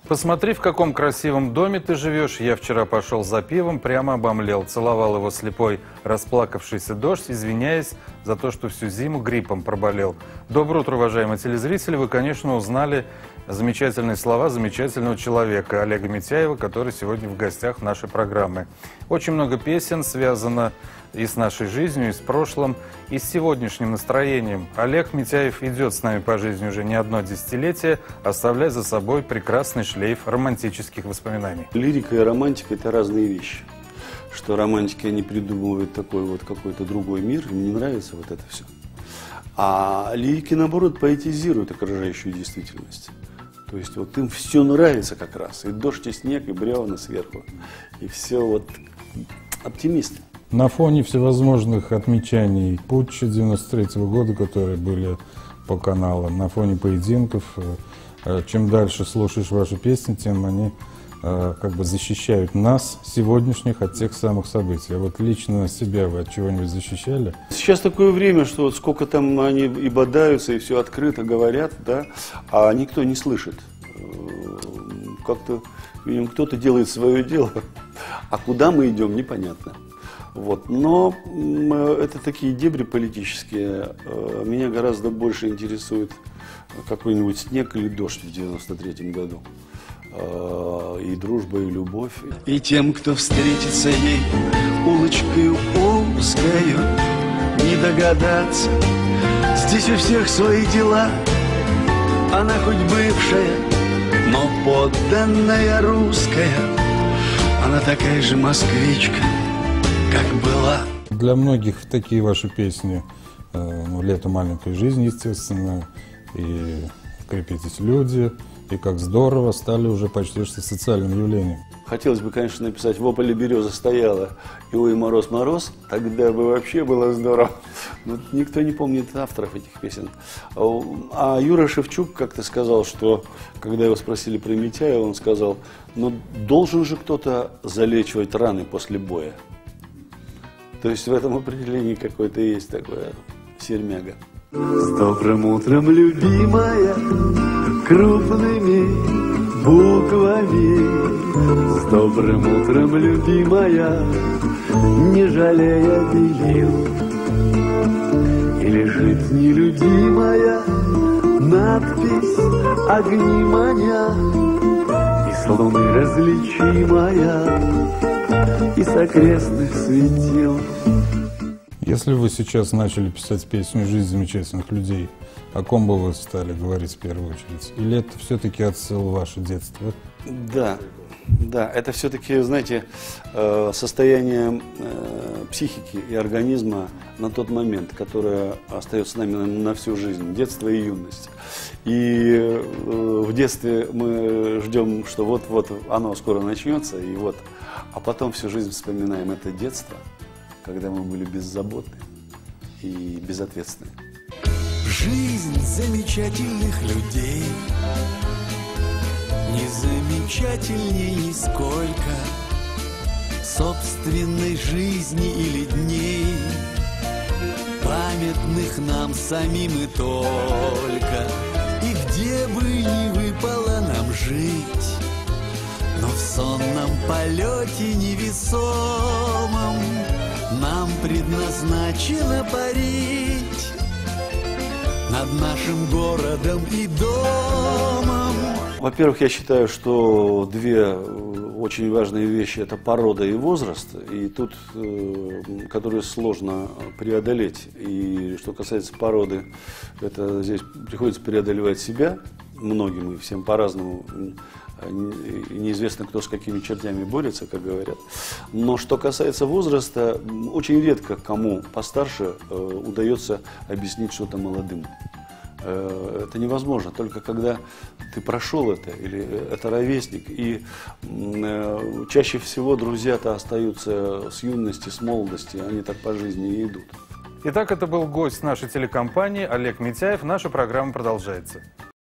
Посмотри, в каком красивом доме ты живешь. Я вчера пошел за пивом, прямо обомлел. Целовал его слепой, расплакавшийся дождь, извиняясь за то, что всю зиму гриппом проболел. Доброе утро, уважаемые телезрители. Вы, конечно, узнали замечательные слова замечательного человека Олега Митяева, который сегодня в гостях нашей программы. Очень много песен связано и с нашей жизнью, и с прошлым, и с сегодняшним настроением. Олег Митяев идет с нами по жизни уже не одно десятилетие, оставляя за собой прекрасный шлейф романтических воспоминаний. Лирика и романтика – это разные вещи. Что романтики, они придумывают такой вот какой-то другой мир, им не нравится вот это все. А лирики, наоборот, поэтизируют окружающую действительность. То есть вот им все нравится как раз. И дождь, и снег, и бревна сверху. И все вот оптимисты. На фоне всевозможных отмечаний путча 93-го года, которые были по каналам, на фоне поединков, чем дальше слушаешь ваши песни, тем они как бы защищают нас, сегодняшних, от тех самых событий. А вот лично себя вы от чего-нибудь защищали? Сейчас такое время, что вот сколько там они и бодаются, и все открыто говорят, да, а никто не слышит. Как-то, видимо, кто-то делает свое дело, а куда мы идем, непонятно. Вот. Но это такие дебри политические. Меня гораздо больше интересует какой-нибудь снег или дождь в 93-м году. И дружба, и любовь. И тем, кто встретится ей улочкою узкою, не догадаться, здесь у всех свои дела. Она хоть бывшая, но подданная русская. Она такая же москвичка, как была. Для многих такие ваши песни, «Лето маленькой жизни», естественно, и «Крепитесь, люди», и «Как здорово» стали уже почти что социальным явлением. Хотелось бы, конечно, написать «В ополе береза стояла» и «Ой, мороз, мороз», тогда бы вообще было здорово. Но никто не помнит авторов этих песен. А Юра Шевчук как-то сказал, что, когда его спросили про Митяева, он сказал, ну, должен же кто-то залечивать раны после боя. То есть в этом определении какое-то есть такое сермяга. С добрым утром, любимая, крупными буквами. С добрым утром, любимая, не жалея белил. И лежит нелюдимая надпись «Огни маня», и с луны различимая из окрестных светил. Если вы сейчас начали писать песню «Жизнь замечательных людей», о ком бы вы стали говорить в первую очередь? Или это все-таки отсыл в ваше детство? Да, да, это все-таки, знаете, состояние психики и организма на тот момент, которое остается с нами на всю жизнь, детство и юность. И в детстве мы ждем, что вот-вот оно скоро начнется, и вот, а потом всю жизнь вспоминаем это детство, когда мы были беззаботны и безответственны. Жизнь замечательных людей не замечательней нисколько собственной жизни или дней, памятных нам самим и только. И где бы ни выпало нам жить, но в сонном полете невесомом нам предназначено парить над нашим городом и домом. Во-первых, я считаю, что две очень важные вещи – это порода и возраст, и тут, которые сложно преодолеть. И что касается породы, это здесь приходится преодолевать себя, многим и всем по-разному. Неизвестно, кто с какими чертями борется, как говорят. Но что касается возраста, очень редко кому постарше удается объяснить что-то молодым. Это невозможно, только когда ты прошел это, или это ровесник. И чаще всего друзья-то остаются с юности, с молодости, они так по жизни и идут. Итак, это был гость нашей телекомпании Олег Митяев. Наша программа продолжается.